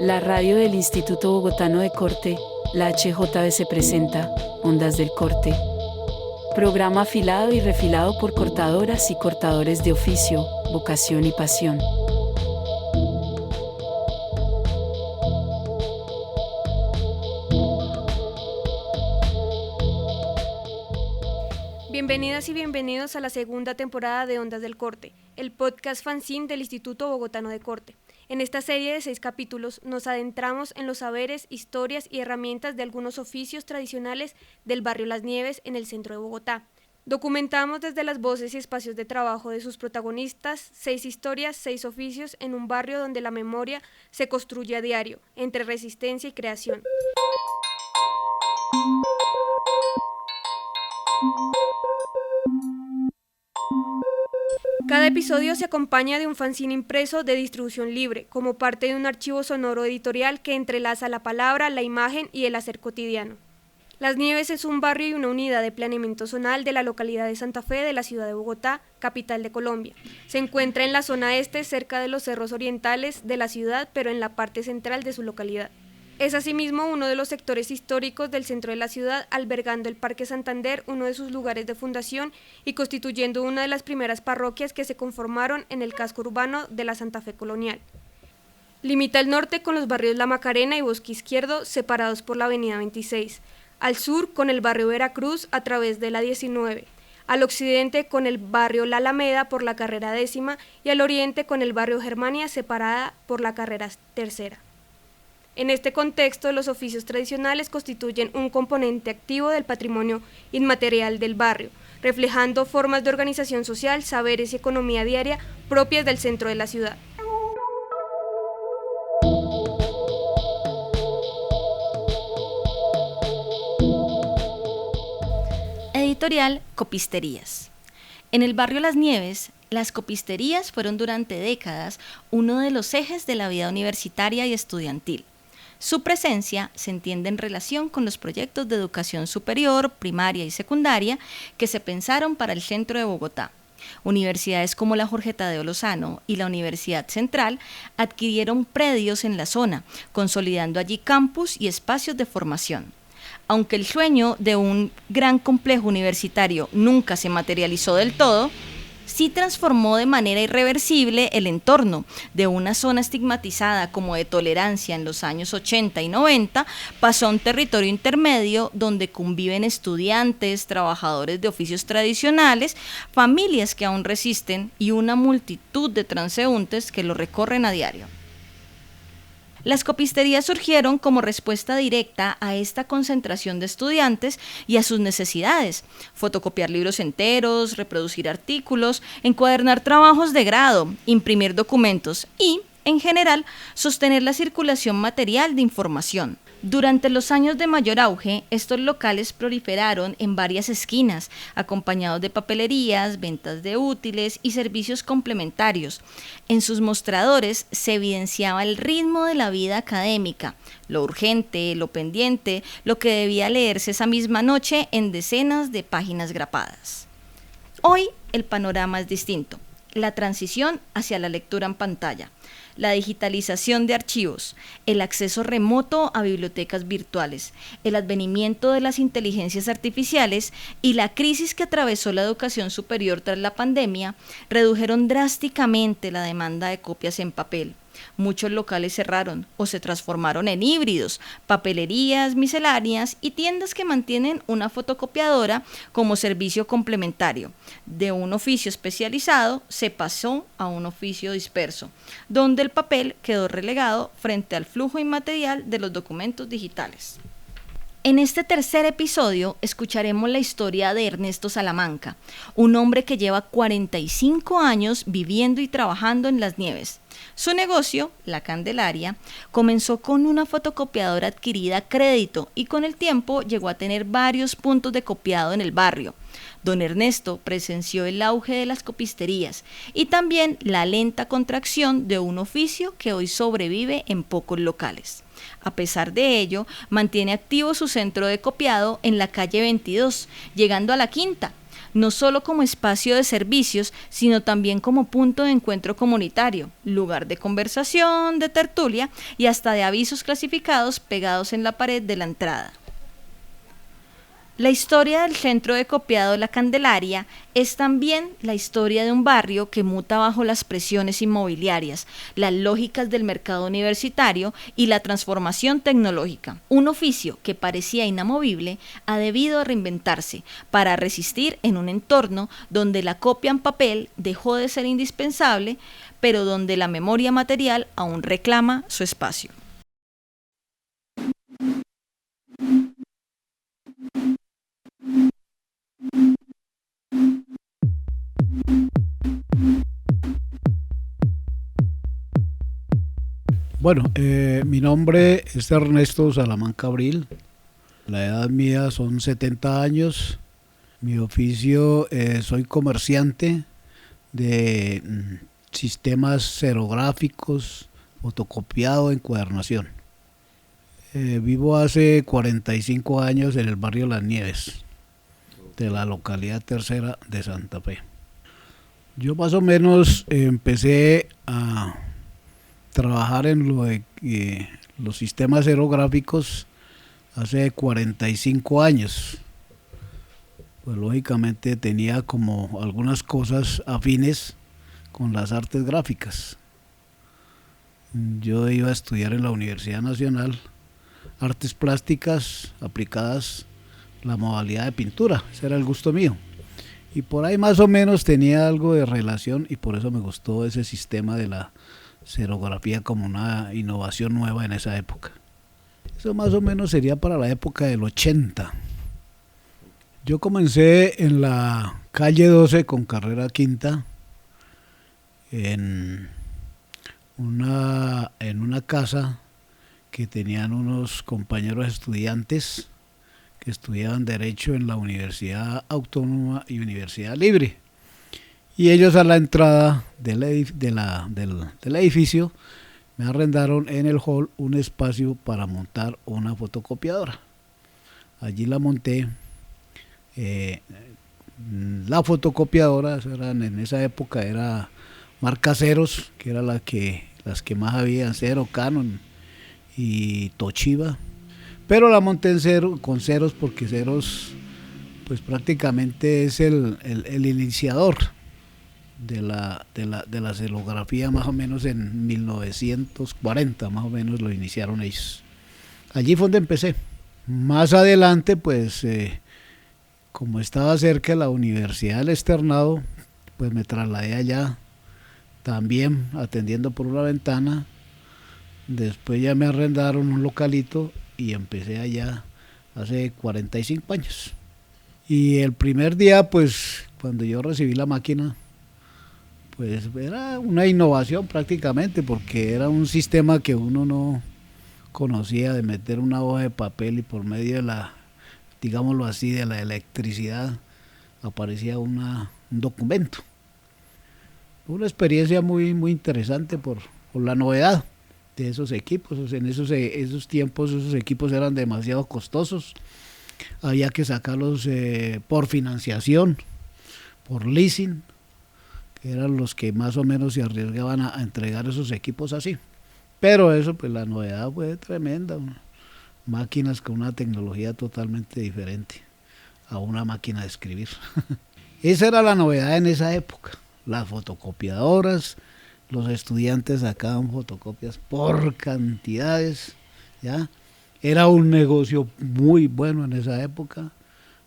La radio del Instituto Bogotano de Corte, la HJBC presenta Ondas del Corte. Programa afilado y refilado por cortadoras y cortadores de oficio, vocación y pasión. Bienvenidas y bienvenidos a la segunda temporada de Ondas del Corte, el podcast fanzine del Instituto Bogotano de Corte. En esta serie de 6 capítulos nos adentramos en los saberes, historias y herramientas de algunos oficios tradicionales del barrio Las Nieves en el centro de Bogotá. Documentamos desde las voces y espacios de trabajo de sus protagonistas 6 historias, 6 oficios en un barrio donde la memoria se construye a diario, entre resistencia y creación. Cada episodio se acompaña de un fanzine impreso de distribución libre, como parte de un archivo sonoro editorial que entrelaza la palabra, la imagen y el hacer cotidiano. Las Nieves es un barrio y una unidad de planeamiento zonal de la localidad de Santa Fe de la ciudad de Bogotá, capital de Colombia. Se encuentra en la zona este, cerca de los cerros orientales de la ciudad, pero en la parte central de su localidad. Es asimismo uno de los sectores históricos del centro de la ciudad, albergando el Parque Santander, uno de sus lugares de fundación y constituyendo una de las primeras parroquias que se conformaron en el casco urbano de la Santa Fe colonial. Limita al norte con los barrios La Macarena y Bosque Izquierdo, separados por la avenida 26, al sur con el barrio Veracruz a través de la 19, al occidente con el barrio La Alameda por la carrera 10ª y al oriente con el barrio Germania separada por la carrera 3ª. En este contexto, los oficios tradicionales constituyen un componente activo del patrimonio inmaterial del barrio, reflejando formas de organización social, saberes y economía diaria propias del centro de la ciudad. Editorial Copisterías. En el barrio Las Nieves, las copisterías fueron durante décadas uno de los ejes de la vida universitaria y estudiantil. Su presencia se entiende en relación con los proyectos de educación superior, primaria y secundaria que se pensaron para el centro de Bogotá. Universidades como la Jorge Tadeo Lozano y la Universidad Central adquirieron predios en la zona, consolidando allí campus y espacios de formación. Aunque el sueño de un gran complejo universitario nunca se materializó del todo, sí transformó de manera irreversible el entorno de una zona estigmatizada como de tolerancia en los años 80 y 90, pasó a un territorio intermedio donde conviven estudiantes, trabajadores de oficios tradicionales, familias que aún resisten y una multitud de transeúntes que lo recorren a diario. Las copisterías surgieron como respuesta directa a esta concentración de estudiantes y a sus necesidades: fotocopiar libros enteros, reproducir artículos, encuadernar trabajos de grado, imprimir documentos y, en general, sostener la circulación material de información. Durante los años de mayor auge, estos locales proliferaron en varias esquinas, acompañados de papelerías, ventas de útiles y servicios complementarios. En sus mostradores se evidenciaba el ritmo de la vida académica, lo urgente, lo pendiente, lo que debía leerse esa misma noche en decenas de páginas grapadas. Hoy el panorama es distinto. La transición hacia la lectura en pantalla, la digitalización de archivos, el acceso remoto a bibliotecas virtuales, el advenimiento de las inteligencias artificiales y la crisis que atravesó la educación superior tras la pandemia redujeron drásticamente la demanda de copias en papel. Muchos locales cerraron o se transformaron en híbridos, papelerías misceláneas y tiendas que mantienen una fotocopiadora como servicio complementario. De un oficio especializado se pasó a un oficio disperso, donde el papel quedó relegado frente al flujo inmaterial de los documentos digitales. En este tercer episodio escucharemos la historia de Ernesto Salamanca, un hombre que lleva 45 años viviendo y trabajando en Las Nieves. Su negocio, La Candelaria, comenzó con una fotocopiadora adquirida a crédito y con el tiempo llegó a tener varios puntos de copiado en el barrio. Don Ernesto presenció el auge de las copisterías y también la lenta contracción de un oficio que hoy sobrevive en pocos locales. A pesar de ello, mantiene activo su centro de copiado en la calle 22, llegando a la Quinta, no solo como espacio de servicios, sino también como punto de encuentro comunitario, lugar de conversación, de tertulia y hasta de avisos clasificados pegados en la pared de la entrada. La historia del centro de copiado La Candelaria es también la historia de un barrio que muta bajo las presiones inmobiliarias, las lógicas del mercado universitario y la transformación tecnológica. Un oficio que parecía inamovible ha debido reinventarse para resistir en un entorno donde la copia en papel dejó de ser indispensable, pero donde la memoria material aún reclama su espacio. Bueno, mi nombre es Ernesto Salamanca Abril, la edad mía son 70 años, mi oficio soy comerciante de sistemas xerográficos, fotocopiado, encuadernación. Vivo hace 45 años en el barrio Las Nieves, de la localidad tercera de Santa Fe. Yo más o menos empecé a trabajar en los sistemas xerográficos hace 45 años. Pues lógicamente tenía como algunas cosas afines con las artes gráficas. Yo iba a estudiar en la Universidad Nacional artes plásticas aplicadas la modalidad de pintura, ese era el gusto mío. Y por ahí más o menos tenía algo de relación y por eso me gustó ese sistema de la xerografía como una innovación nueva en esa época. Eso más o menos sería para la época del 80. Yo comencé en la calle 12 con carrera quinta en una casa que tenían unos compañeros estudiantes que estudiaban Derecho en la Universidad Autónoma y Universidad Libre. Y ellos a la entrada del edificio me arrendaron en el hall un espacio para montar una fotocopiadora. Allí la monté. La fotocopiadora en esa época era marca Xerox, que era las que más había, Xerox, Canon y Toshiba. Pero la monté con Xerox porque Xerox pues prácticamente es el iniciador de la xerografía, más o menos en 1940, más o menos lo iniciaron ellos. Allí fue donde empecé. Más adelante, pues, como estaba cerca de la Universidad del Externado, pues me trasladé allá, también atendiendo por una ventana. Después ya me arrendaron un localito y empecé allá hace 45 años. Y el primer día, pues, cuando yo recibí la máquina, pues era una innovación prácticamente, porque era un sistema que uno no conocía, de meter una hoja de papel y por medio de la, digámoslo así, de la electricidad aparecía un documento. Una experiencia muy, muy interesante por la novedad de esos equipos. En esos tiempos esos equipos eran demasiado costosos, había que sacarlos por financiación, por leasing, que eran los que más o menos se arriesgaban a entregar esos equipos así. Pero eso, pues la novedad fue tremenda, máquinas con una tecnología totalmente diferente a una máquina de escribir. Esa era la novedad en esa época, las fotocopiadoras, los estudiantes sacaban fotocopias por cantidades, ¿ya? Era un negocio muy bueno en esa época,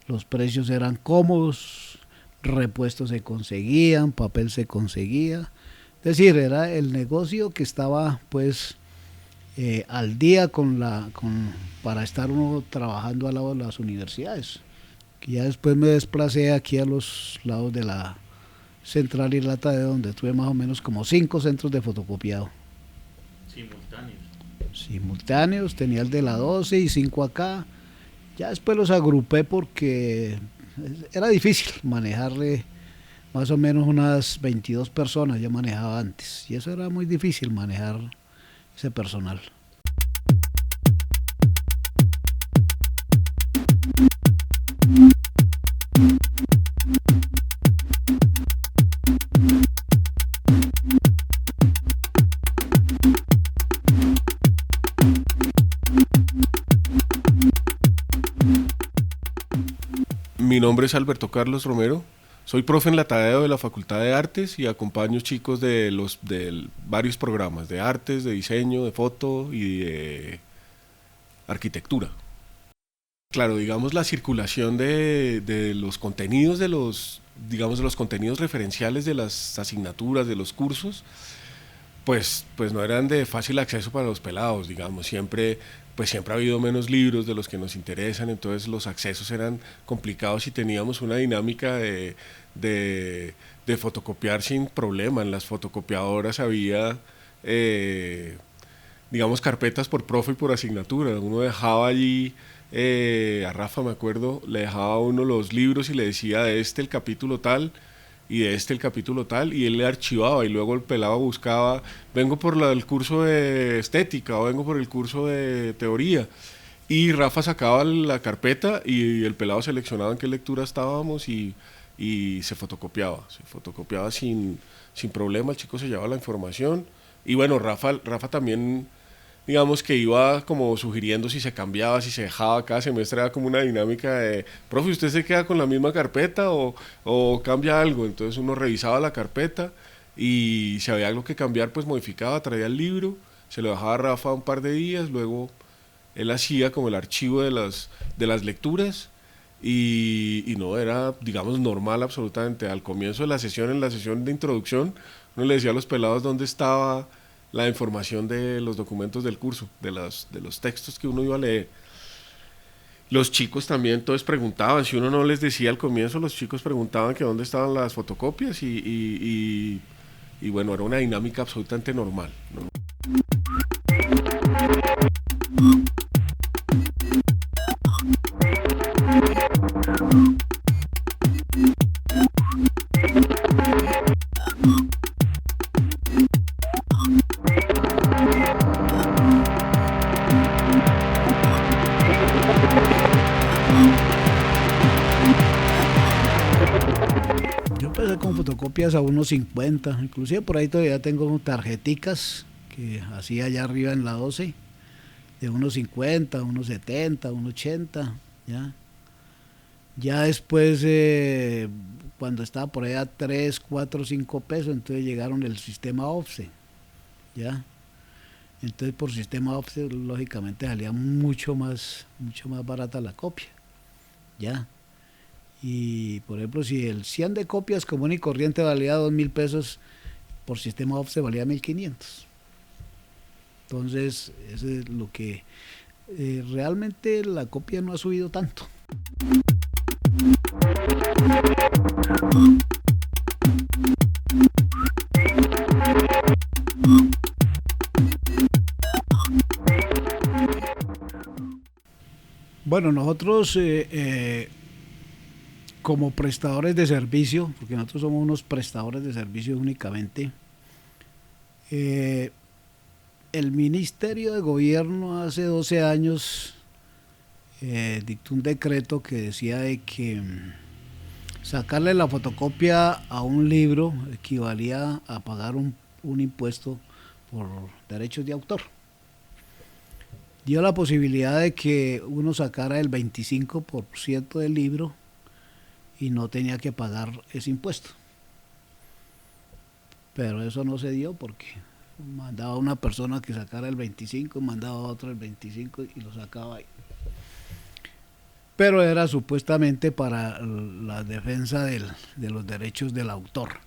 los precios eran cómodos, repuestos se conseguían, papel se conseguía, es decir, era el negocio que estaba pues al día para estar uno trabajando al lado de las universidades. Y ya después me desplacé aquí a los lados de la Central y la Tadeo, donde tuve más o menos como 5 centros de fotocopiado. Simultáneos, tenía el de la 12 y 5 acá. Ya después los agrupé porque era difícil manejarle más o menos unas 22 personas, yo manejaba antes, y eso era muy difícil manejar ese personal. Mi nombre es Alberto Carlos Romero, soy profe en la Tadeo de la Facultad de Artes y acompaño chicos de varios programas de artes, de diseño, de foto y de arquitectura. Claro, digamos la circulación de los contenidos, de los contenidos referenciales de las asignaturas, de los cursos, pues no eran de fácil acceso para los pelados, digamos, siempre ha habido menos libros de los que nos interesan, entonces los accesos eran complicados y teníamos una dinámica de fotocopiar sin problema. En las fotocopiadoras había, digamos, carpetas por profe y por asignatura. Uno dejaba allí, a Rafa me acuerdo, le dejaba a uno los libros y le decía de este el capítulo tal, y de este el capítulo tal, y él le archivaba y luego el pelado buscaba, vengo por el curso de estética o vengo por el curso de teoría, y Rafa sacaba la carpeta y el pelado seleccionaba en qué lectura estábamos y se fotocopiaba sin problema, el chico se llevaba la información y bueno, Rafa también, digamos que iba como sugiriendo si se cambiaba, si se dejaba. Cada semestre era como una dinámica de, profe, ¿usted se queda con la misma carpeta o cambia algo? Entonces uno revisaba la carpeta y si había algo que cambiar, pues modificaba, traía el libro, se lo dejaba a Rafa un par de días, luego él hacía como el archivo de las lecturas y no, era, digamos, normal absolutamente. Al comienzo de la sesión, en la sesión de introducción, uno le decía a los pelados dónde estaba la información de los documentos del curso, de los textos que uno iba a leer. Los chicos también entonces preguntaban, si uno no les decía al comienzo, los chicos preguntaban que dónde estaban las fotocopias y bueno, era una dinámica absolutamente normal, ¿no? Con fotocopias a unos 50, inclusive por ahí todavía tengo tarjeticas que hacía allá arriba en la 12, de unos 50, unos 70, unos 80, ya después cuando estaba por ahí a 3, 4, 5 pesos, entonces llegaron el sistema OFSE, entonces por sistema OFSE lógicamente salía mucho más barata la copia, y por ejemplo si el 100 de copias común y corriente valía 2.000 pesos, por sistema OFSE valía 1.500. Entonces eso es lo que realmente la copia no ha subido tanto. Bueno, nosotros como prestadores de servicio, porque nosotros somos unos prestadores de servicio únicamente, el Ministerio de Gobierno hace 12 años dictó un decreto que decía de que sacarle la fotocopia a un libro equivalía a pagar un impuesto por derechos de autor. Dio la posibilidad de que uno sacara el 25% del libro y no tenía que pagar ese impuesto. Pero eso no se dio porque mandaba a una persona que sacara el 25, mandaba a otra el 25 y lo sacaba ahí. Pero era supuestamente para la defensa de los derechos del autor.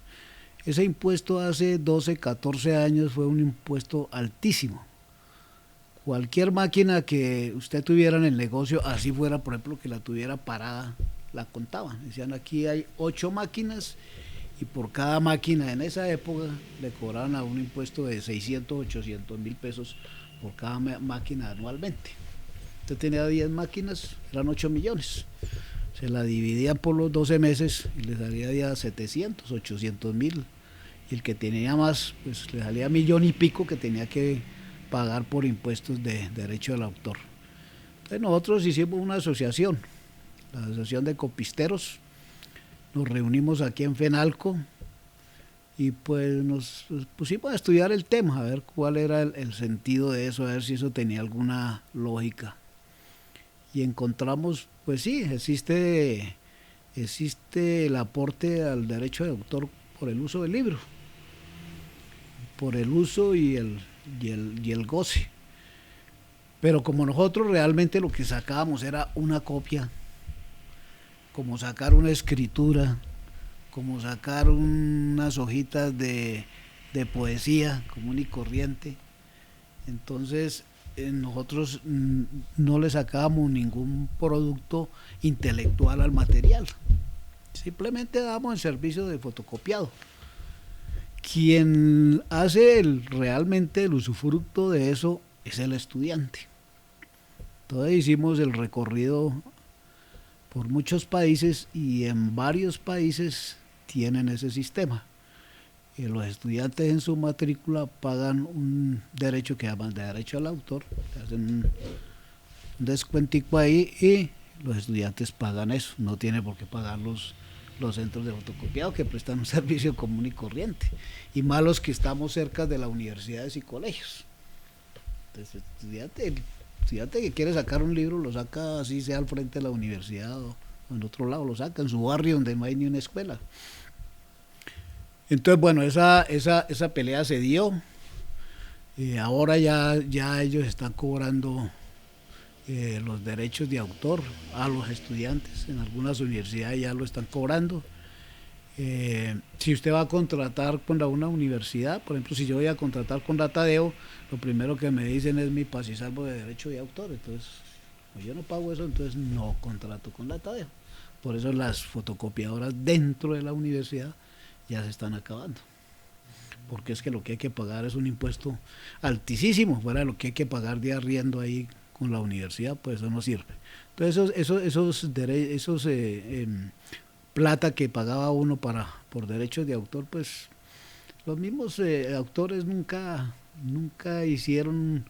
Ese impuesto hace 12, 14 años fue un impuesto altísimo. Cualquier máquina que usted tuviera en el negocio, así fuera, por ejemplo, que la tuviera parada, la contaban. Decían, aquí hay 8 máquinas y por cada máquina en esa época le cobraban a un impuesto de 600, 800 mil pesos por cada máquina anualmente. Usted tenía 10 máquinas, eran 8 millones. Se la dividían por los 12 meses y le salía ya 700, 800 mil. Y el que tenía más, pues le salía 1 millón y pico que tenía que pagar por impuestos de derecho del autor. Entonces nosotros hicimos una asociación, la Asociación de Copisteros, nos reunimos aquí en Fenalco y pues nos pusimos a estudiar el tema, a ver cuál era el sentido de eso, a ver si eso tenía alguna lógica. Y encontramos, pues sí, existe existe el aporte al derecho de autor por el uso del libro, por el uso y el goce. Pero como nosotros realmente lo que sacábamos era una copia, como sacar una escritura, como sacar unas hojitas de poesía común y corriente, entonces nosotros no le sacábamos ningún producto intelectual al material, simplemente dábamos el servicio de fotocopiado. Quien hace realmente el usufructo de eso es el estudiante. Entonces hicimos el recorrido por muchos países y en varios países tienen ese sistema. Los estudiantes en su matrícula pagan un derecho que llaman de derecho al autor, hacen un descuentico ahí y los estudiantes pagan eso, no tienen por qué pagar los centros de fotocopiado que prestan un servicio común y corriente, y más los que estamos cerca de las universidades y colegios. Entonces el estudiante que quiere sacar un libro lo saca así sea al frente de la universidad o en otro lado, lo saca en su barrio donde no hay ni una escuela. Entonces, bueno, esa pelea se dio. Ahora ya ellos están cobrando los derechos de autor a los estudiantes. En algunas universidades ya lo están cobrando. Si usted va a contratar con una universidad, por ejemplo, si yo voy a contratar con la Tadeo, lo primero que me dicen es mi paz y salvo de derecho de autor. Entonces, como yo no pago eso, entonces no contrato con la Tadeo. Por eso las fotocopiadoras dentro de la universidad ya se están acabando, porque es que lo que hay que pagar es un impuesto altísimo, fuera de lo que hay que pagar de arriendo ahí con la universidad, pues eso no sirve. Entonces esos plata que pagaba uno por derechos de autor, pues los mismos autores nunca hicieron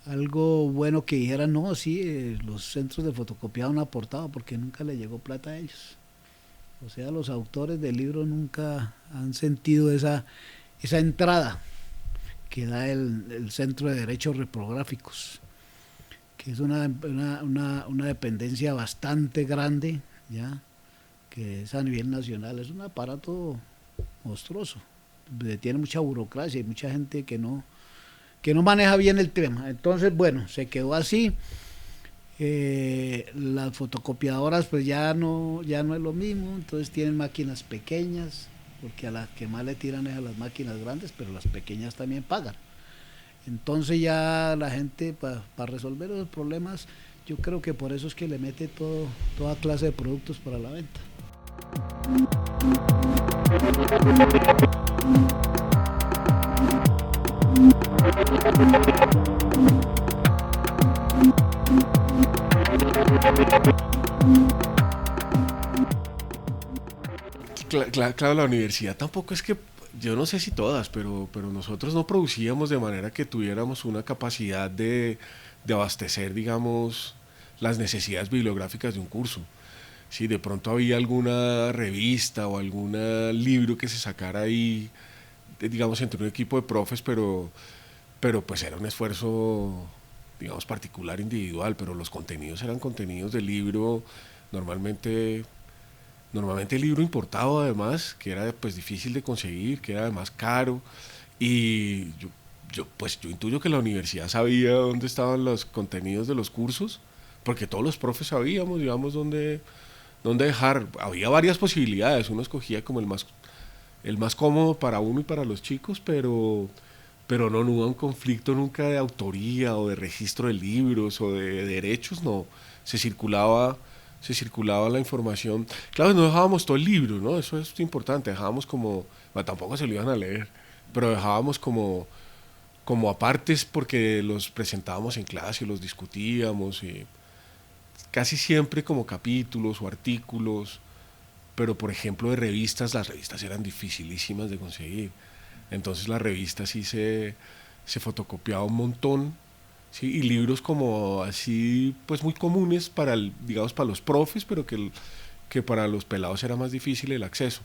algo bueno que dijeran, no, sí, los centros de fotocopiado han aportado, porque nunca le llegó plata a ellos. O sea, los autores del libro nunca han sentido esa entrada que da el Centro de Derechos Reprográficos, que es una dependencia bastante grande, ya, que es a nivel nacional, es un aparato monstruoso, tiene mucha burocracia y mucha gente que no maneja bien el tema. Entonces, bueno, se quedó así. Las fotocopiadoras pues ya no es lo mismo, entonces tienen máquinas pequeñas, porque a las que más le tiran es a las máquinas grandes, pero las pequeñas también pagan. Entonces ya la gente para resolver esos problemas, yo creo que por eso es que le mete toda clase de productos para la venta. Claro, la universidad tampoco es que, yo no sé si todas, pero nosotros no producíamos de manera que tuviéramos una capacidad de abastecer, digamos, las necesidades bibliográficas de un curso. Si de pronto había alguna revista o algún libro que se sacara ahí, digamos, entre un equipo de profes, pero pues era un esfuerzo, digamos, particular, individual, pero los contenidos eran contenidos del libro, normalmente el libro importado además, que era pues difícil de conseguir, que era además caro, y yo intuyo que la universidad sabía dónde estaban los contenidos de los cursos, porque todos los profes sabíamos, digamos, dónde dejar. Había varias posibilidades, uno escogía como el más cómodo para uno y para los chicos, pero no hubo un conflicto nunca de autoría o de registro de libros o de derechos, no, se circulaba la información. Claro, no dejábamos todo el libro, ¿no? Eso es importante, dejábamos como, bueno, tampoco se lo iban a leer, pero dejábamos como apartes, porque los presentábamos en clase y los discutíamos, y casi siempre como capítulos o artículos, pero por ejemplo de revistas, las revistas eran dificilísimas de conseguir, entonces las revistas sí se fotocopiaba un montón, ¿sí? Y libros como así, pues muy comunes digamos, para los profes, pero que para los pelados era más difícil el acceso.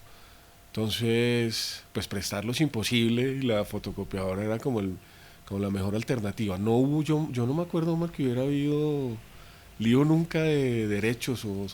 Entonces, pues prestarlos imposible, y la fotocopiadora era como la mejor alternativa. No hubo, yo no me acuerdo, Omar, que hubiera habido lío nunca de derechos o...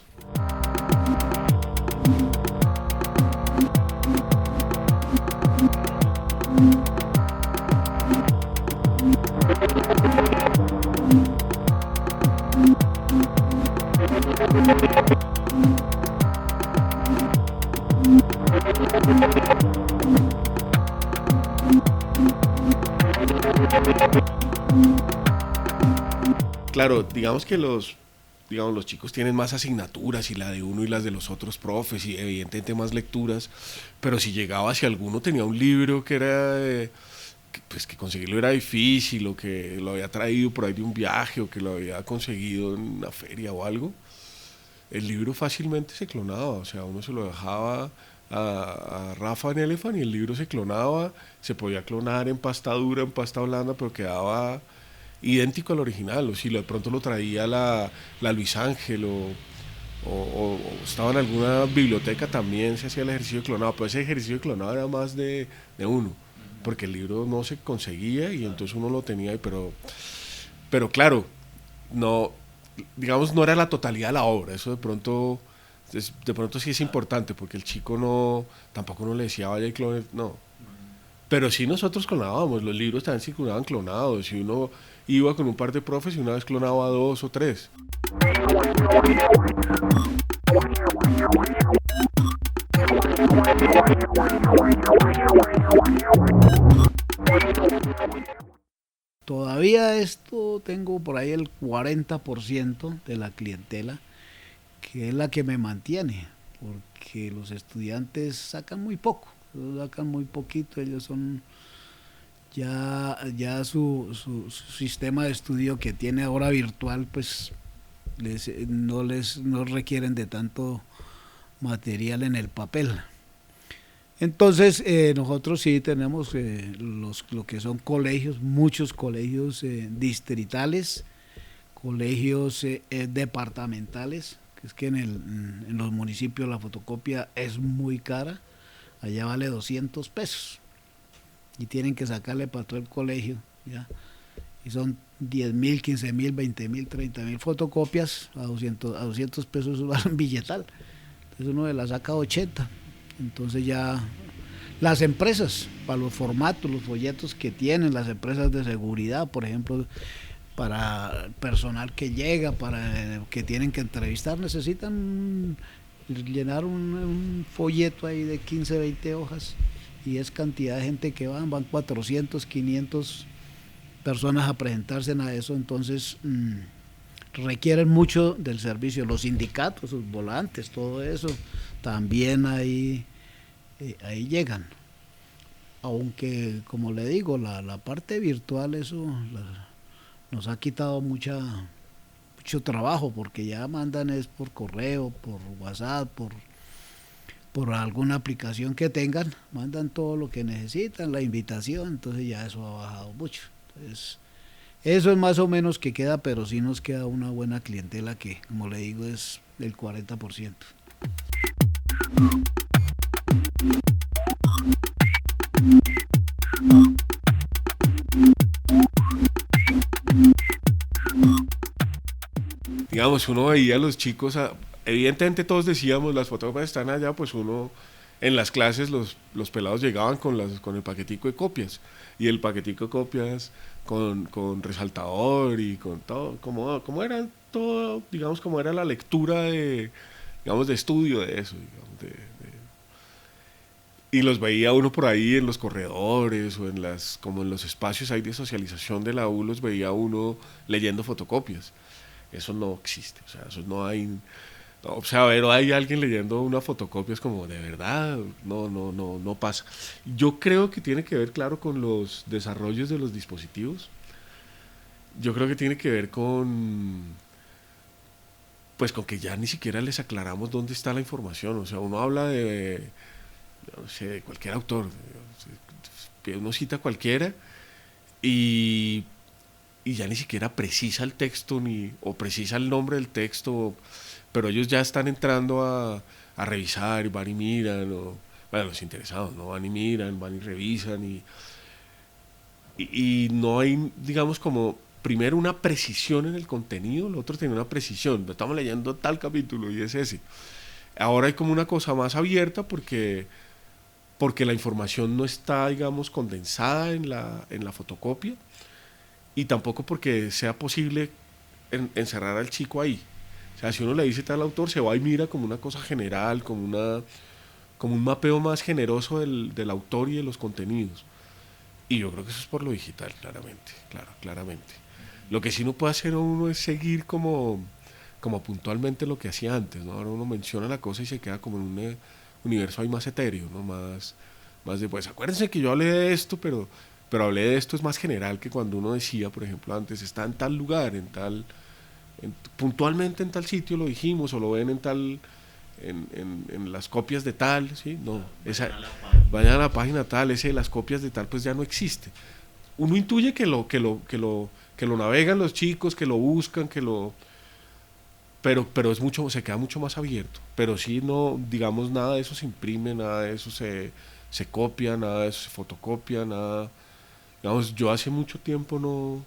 Claro, digamos que los chicos tienen más asignaturas y la de uno y las de los otros profes y evidentemente más lecturas, pero si llegaba, si alguno tenía un libro que era, pues que conseguirlo era difícil o que lo había traído por ahí de un viaje o que lo había conseguido en una feria o algo, el libro fácilmente se clonaba, o sea, uno se lo dejaba a Rafa en Elephant y el libro se clonaba, se podía clonar en pasta dura, en pasta blanda, pero quedaba idéntico al original, o si de pronto lo traía la Luis Ángel o estaba en alguna biblioteca también se hacía el ejercicio de clonado, pero ese ejercicio de clonado era más de uno, porque el libro no se conseguía y entonces uno lo tenía, pero claro, no, digamos, no era la totalidad de la obra, eso de pronto sí es importante, porque el chico tampoco uno le decía vaya y clone, no. Pero sí nosotros clonábamos, los libros también circulaban clonados, y uno iba con un par de profes y una vez clonaba 2 o 3. Todavía esto tengo por ahí el 40% de la clientela, que es la que me mantiene, porque los estudiantes sacan muy poco, sacan muy poquito, ellos son ya su sistema de estudio que tiene ahora virtual, pues no requieren de tanto material en el papel. Entonces nosotros sí tenemos lo que son colegios, muchos colegios distritales, colegios departamentales, que es que en los municipios la fotocopia es muy cara, allá vale 200 pesos y tienen que sacarle para todo el colegio, ¿ya? Y son 10.000, 15.000, 20.000, 30.000 fotocopias a 200 pesos vale un billetal, entonces uno le la saca 80. Entonces ya las empresas, para los formatos, los folletos que tienen, las empresas de seguridad, por ejemplo, para personal que llega, para que tienen que entrevistar, necesitan llenar un folleto ahí de 15, 20 hojas y es cantidad de gente que van 400, 500 personas a presentarse a eso, entonces requieren mucho del servicio, los sindicatos, los volantes, todo eso, también ahí llegan. Aunque, como le digo, la parte virtual, eso nos ha quitado mucho trabajo, porque ya mandan es por correo, por WhatsApp, por alguna aplicación que tengan, mandan todo lo que necesitan, la invitación, entonces ya eso ha bajado mucho. Entonces, eso es más o menos que queda, pero sí nos queda una buena clientela que, como le digo, es del 40%. Digamos, uno veía a los chicos, evidentemente todos decíamos, las fotógrafas están allá, pues uno en las clases los pelados llegaban con el paquetico de copias, y el paquetico de copias con resaltador y con todo, como era todo, digamos, como era la lectura de estudio de eso, digamos, y los veía uno por ahí en los corredores o como en los espacios ahí de socialización de la U, los veía uno leyendo fotocopias. Eso no existe, o sea, eso no hay, no, o sea, ver, hay alguien leyendo una fotocopia, es como, de verdad, no pasa. Yo creo que tiene que ver, claro, con los desarrollos de los dispositivos. Yo creo que tiene que ver con que ya ni siquiera les aclaramos dónde está la información, o sea, uno habla no sé, de cualquier autor, uno cita cualquiera y ya ni siquiera precisa el texto o precisa el nombre del texto, pero ellos ya están entrando a revisar y van y miran, bueno, los interesados, ¿no? Van y miran, van y revisan y no hay, digamos, como primero una precisión en el contenido, lo otro tiene una precisión, estamos leyendo tal capítulo y es ese. Ahora hay como una cosa más abierta porque la información no está, digamos, condensada en la fotocopia, y tampoco porque sea posible encerrar al chico ahí. O sea, si uno le dice tal autor, se va y mira como una cosa general, como un mapeo más generoso del autor y de los contenidos. Y yo creo que eso es por lo digital, claramente, claramente. Lo que sí no puede hacer uno es seguir como puntualmente lo que hacía antes, ¿no? Ahora uno menciona la cosa y se queda como en un universo ahí más etéreo, ¿no? Más de, pues acuérdense que yo hablé de esto, pero hablé de esto es más general que cuando uno decía, por ejemplo, antes, está en tal lugar, puntualmente en tal sitio lo dijimos, o lo ven en las copias de tal, ¿sí? No, vayan a la página tal, ese de las copias de tal, pues ya no existe. Uno intuye que lo navegan los chicos, que lo buscan, pero es mucho, se queda mucho más abierto. Pero sí, no, digamos, nada de eso se imprime, nada de eso se copia, nada de eso se fotocopia, nada. Digamos, yo hace mucho tiempo no,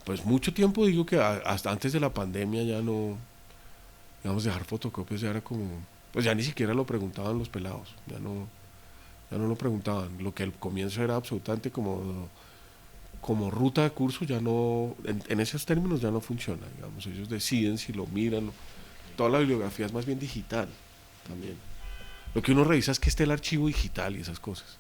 pues mucho tiempo digo que hasta antes de la pandemia ya no, digamos, dejar fotocopias ya era como, pues ya ni siquiera lo preguntaban los pelados, ya no lo preguntaban. Lo que al comienzo era absolutamente como ruta de curso, ya no, en esos términos ya no funciona, digamos, ellos deciden si lo miran, toda la bibliografía es más bien digital también. Lo que uno revisa es que esté el archivo digital y esas cosas.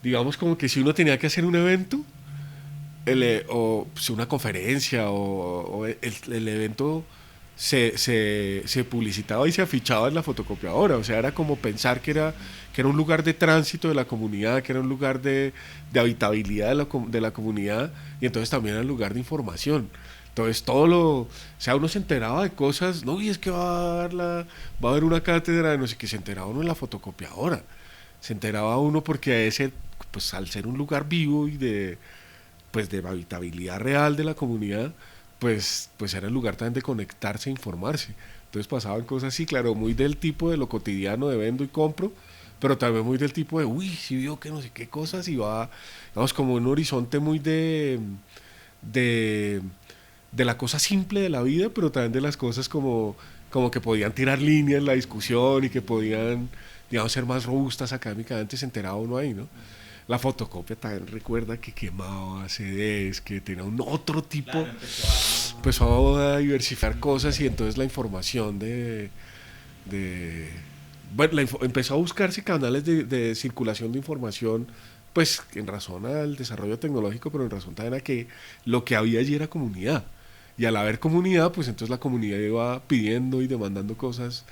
Digamos como que si uno tenía que hacer un evento, o si una conferencia, o el evento se publicitaba y se afichaba en la fotocopiadora, o sea, era como pensar que era un lugar de tránsito de la comunidad, que era un lugar de habitabilidad de la comunidad, y entonces también era un lugar de información. Entonces o sea, uno se enteraba de cosas, no, y es que va a haber una cátedra de no sé qué, se enteraba uno en la fotocopiadora, se enteraba uno porque pues al ser un lugar vivo y de habitabilidad real de la comunidad, pues era el lugar también de conectarse e informarse. Entonces pasaban cosas así, claro, muy del tipo de lo cotidiano de vendo y compro, pero también muy del tipo de, uy, sí vio que no sé qué cosas, y va, vamos, como un horizonte muy de la cosa simple de la vida, pero también de las cosas como que podían tirar líneas en la discusión y que podían, digamos, ser más robustas académicamente, se enteraba uno ahí, ¿no? La fotocopia también recuerda que quemaba CDs, que tenía un otro tipo, claro, empezó a diversificar cosas, y entonces la información empezó a buscarse canales de circulación de información, pues en razón al desarrollo tecnológico, pero en razón también a que lo que había allí era comunidad, y al haber comunidad, pues entonces la comunidad iba pidiendo y demandando cosas,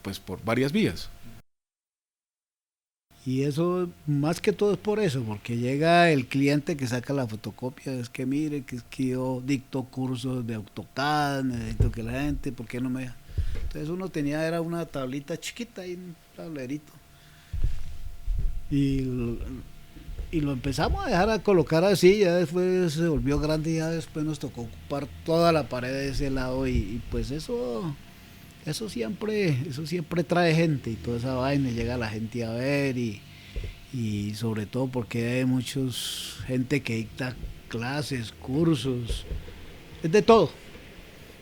pues por varias vías. Y eso, más que todo es por eso, porque llega el cliente que saca la fotocopia, es que mire, que es que yo dicto cursos de AutoCAD, necesito que la gente, ¿por qué no me deja? Entonces uno era una tablita chiquita y un tablerito. Y lo empezamos a dejar a colocar así, ya después se volvió grande y ya después nos tocó ocupar toda la pared de ese lado, y pues eso siempre trae gente y toda esa vaina, llega la gente a ver, y sobre todo porque hay muchos gente que dicta clases, cursos, es de todo.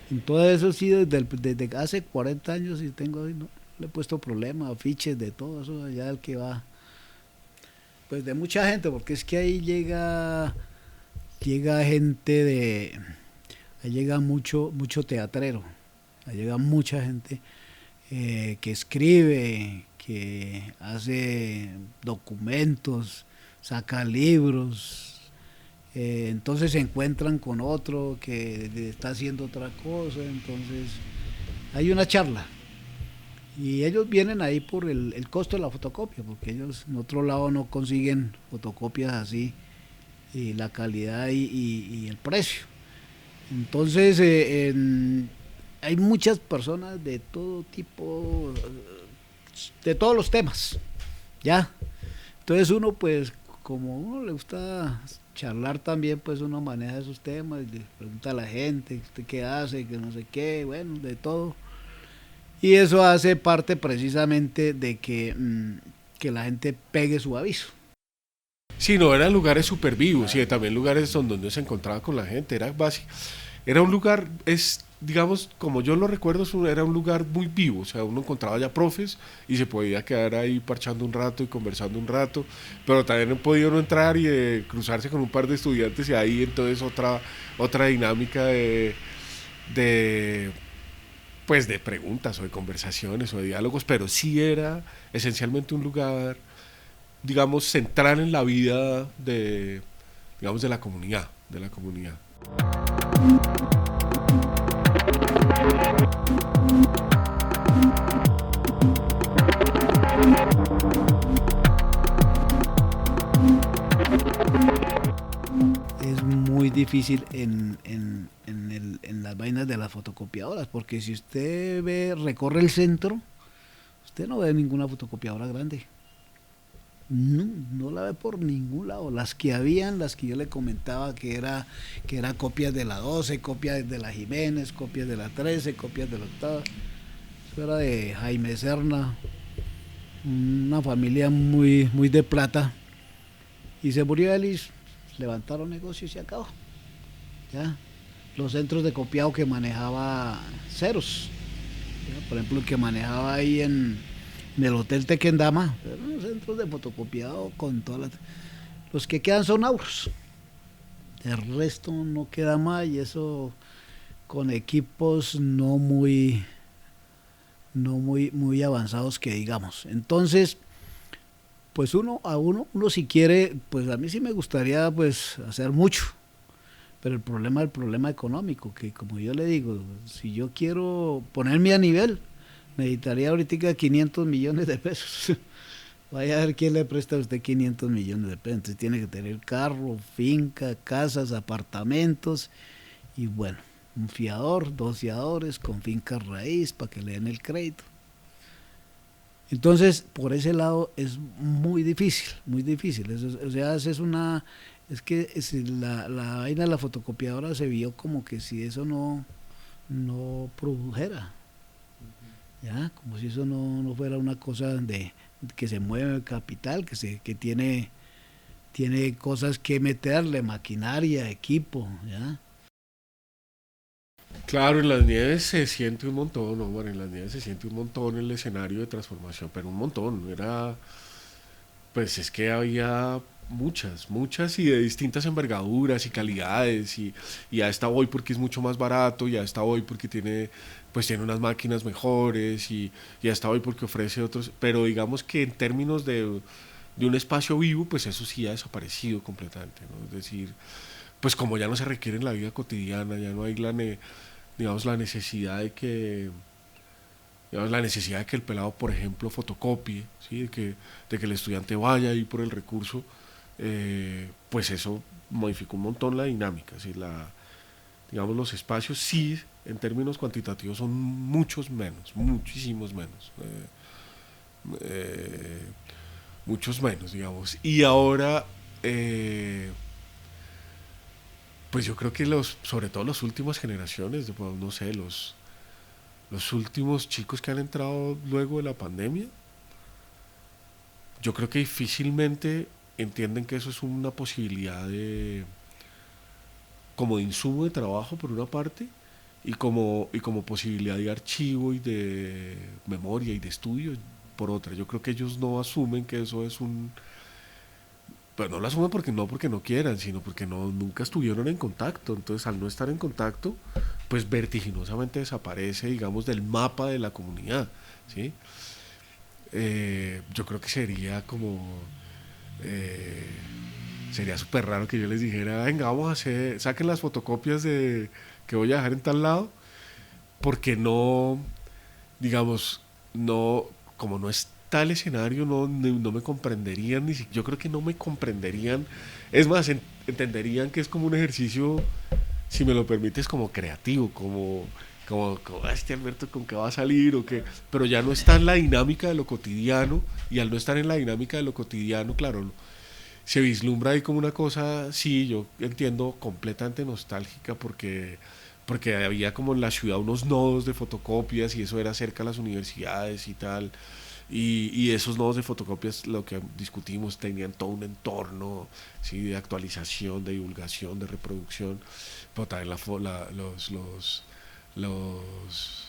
En todo eso sí, desde hace 40 años, y tengo, no le he puesto problemas, afiches, de todo eso, allá el que va, pues de mucha gente, porque es que ahí llega gente ahí llega mucho teatrero. Llega mucha gente que escribe, que hace documentos, saca libros, entonces se encuentran con otro que está haciendo otra cosa, entonces hay una charla. Y ellos vienen ahí por el costo de la fotocopia, porque ellos en otro lado no consiguen fotocopias así, y la calidad y el precio. Entonces, hay muchas personas de todo tipo, de todos los temas, ¿ya? Entonces uno, pues, como a uno le gusta charlar también, pues uno maneja esos temas, y le pregunta a la gente, ¿usted qué hace? Que no sé qué, bueno, de todo. Y eso hace parte precisamente de que la gente pegue su aviso. Sí, no, eran lugares súper vivos, y también lugares donde se encontraba con la gente, era básico. Era un lugar, digamos, como yo lo recuerdo, era un lugar muy vivo, o sea, uno encontraba ya profes y se podía quedar ahí parchando un rato y conversando un rato, pero también podía uno entrar y cruzarse con un par de estudiantes y ahí entonces otra dinámica de pues de preguntas o de conversaciones o de diálogos, pero sí era esencialmente un lugar, digamos, central en la vida digamos, de la comunidad, Es muy difícil en las vainas de las fotocopiadoras, porque si usted recorre el centro, usted no ve ninguna fotocopiadora grande. No la ve por ningún lado. Las que yo le comentaba que era copias de la 12, copias de la Jiménez, copias de la 13, copias de la octava. Eso era de Jaime Serna, una familia muy, muy de plata. Y se murió él y levantaron negocios y se acabó. ¿Ya? Los centros de copiado que manejaba Ceros, ¿ya? Por ejemplo, el que manejaba ahí en el Hotel Tequendama, eran los centros de fotocopiado con todas los que quedan son Auros. El resto no queda más y eso con equipos no muy avanzados que digamos. Entonces, pues uno si quiere, pues a mí sí me gustaría pues hacer mucho, pero el problema económico, que como yo le digo, si yo quiero ponerme a nivel, necesitaría ahorita 500 millones de pesos. Vaya a ver quién le presta a usted 500 millones de pesos. Entonces tiene que tener carro, finca, casas, apartamentos y bueno, un fiador, 2 fiadores con finca raíz para que le den el crédito. Entonces, por ese lado es muy difícil, muy difícil. O sea, es que la vaina de la fotocopiadora se vio como que si eso no produjera, ¿ya? Como si eso no fuera una cosa que se mueve capital, que tiene cosas que meterle, maquinaria, equipo, ¿ya? Claro, en las nieves se siente un montón, Omar, en las nieves se siente un montón el escenario de transformación, pero un montón, pues es que había muchas y de distintas envergaduras y calidades y a esta voy porque es mucho más barato y a esta voy porque tiene unas máquinas mejores y a esta voy porque ofrece otros, pero digamos que en términos de un espacio vivo, pues eso sí ha desaparecido completamente, ¿no? Es decir, pues como ya no se requiere en la vida cotidiana, ya no hay digamos, la necesidad de que el pelado, por ejemplo, fotocopie, ¿sí? de que el estudiante vaya ahí por el recurso, pues eso modificó un montón la dinámica, ¿sí? Digamos, los espacios sí, en términos cuantitativos, son muchísimos menos, muchos menos, digamos. Y ahora, pues yo creo que sobre todo las últimas generaciones, pues, no sé, los últimos chicos que han entrado luego de la pandemia, yo creo que difícilmente entienden que eso es una posibilidad como de insumo de trabajo por una parte y como posibilidad de archivo y de memoria y de estudio por otra. Yo creo que ellos no asumen que eso es pero no lo asumen porque no quieran, sino porque nunca estuvieron en contacto. Entonces, al no estar en contacto, pues vertiginosamente desaparece, digamos, del mapa de la comunidad, ¿sí? Yo creo que sería sería súper raro que yo les dijera, venga, saquen las fotocopias que voy a dejar en tal lado, porque digamos, como no está el escenario, no me comprenderían, yo creo que no me comprenderían, es más, entenderían que es como un ejercicio, si me lo permites, como creativo, como este Alberto con qué va a salir o qué, pero ya no está en la dinámica de lo cotidiano, y al no estar en la dinámica de lo cotidiano, claro, se vislumbra ahí como una cosa, sí, yo entiendo, completamente nostálgica, porque había como en la ciudad unos nodos de fotocopias y eso era cerca a las universidades y tal, y esos nodos de fotocopias, lo que discutimos, tenían todo un entorno, ¿sí? De actualización, de divulgación, de reproducción, pero también los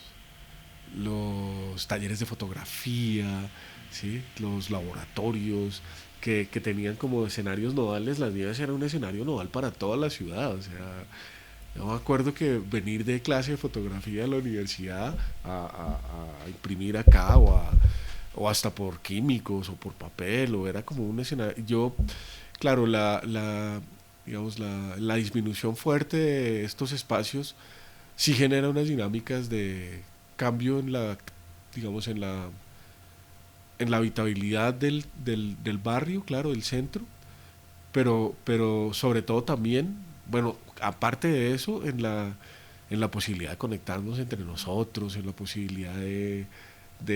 talleres de fotografía, ¿sí? Los laboratorios que tenían como escenarios nodales. Las Nieves era un escenario nodal para toda la ciudad. O sea, yo me acuerdo que venir de clase de fotografía a la universidad a imprimir acá o hasta por químicos o por papel, o era como un escenario. Yo, claro, digamos, la disminución fuerte de estos espacios sí genera unas dinámicas de cambio en la, digamos, en la habitabilidad del barrio, claro, del centro, pero sobre todo también, bueno, aparte de eso, en la posibilidad de conectarnos entre nosotros, en la posibilidad de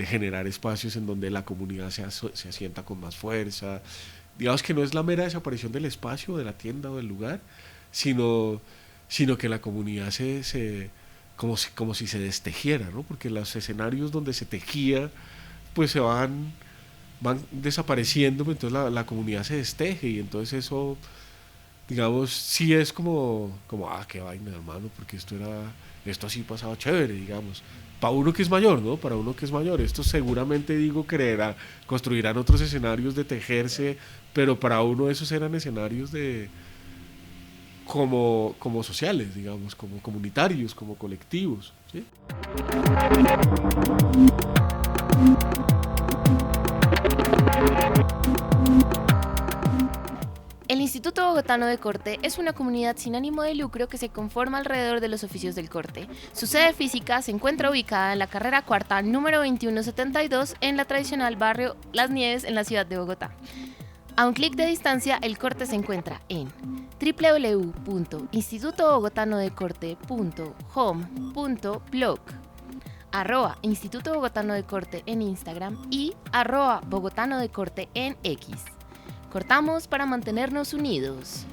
generar espacios en donde la comunidad se asienta con más fuerza. Digamos que no es la mera desaparición del espacio, de la tienda o del lugar, sino que la comunidad como si se destejiera, ¿no? Porque los escenarios donde se tejía pues se van desapareciendo, entonces la comunidad se desteje, y entonces eso, digamos, sí es como qué vaina, hermano, porque esto así pasaba chévere, digamos, para uno que es mayor, ¿no? Para uno que es mayor, esto seguramente, digo, construirán otros escenarios de tejerse, pero para uno esos eran escenarios como sociales, digamos, como comunitarios, como colectivos, ¿sí? El Instituto Bogotano de Corte es una comunidad sin ánimo de lucro que se conforma alrededor de los oficios del corte. Su sede física se encuentra ubicada en la carrera cuarta número 2172 en la tradicional barrio Las Nieves en la ciudad de Bogotá. A un clic de distancia, el corte se encuentra en www.institutobogotanodecorte.home.blog, @Instituto Bogotano de Corte en Instagram y @Bogotano de Corte en X. Cortamos para mantenernos unidos.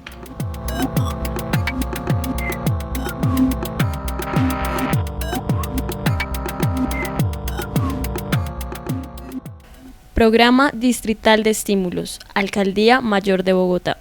Programa Distrital de Estímulos, Alcaldía Mayor de Bogotá.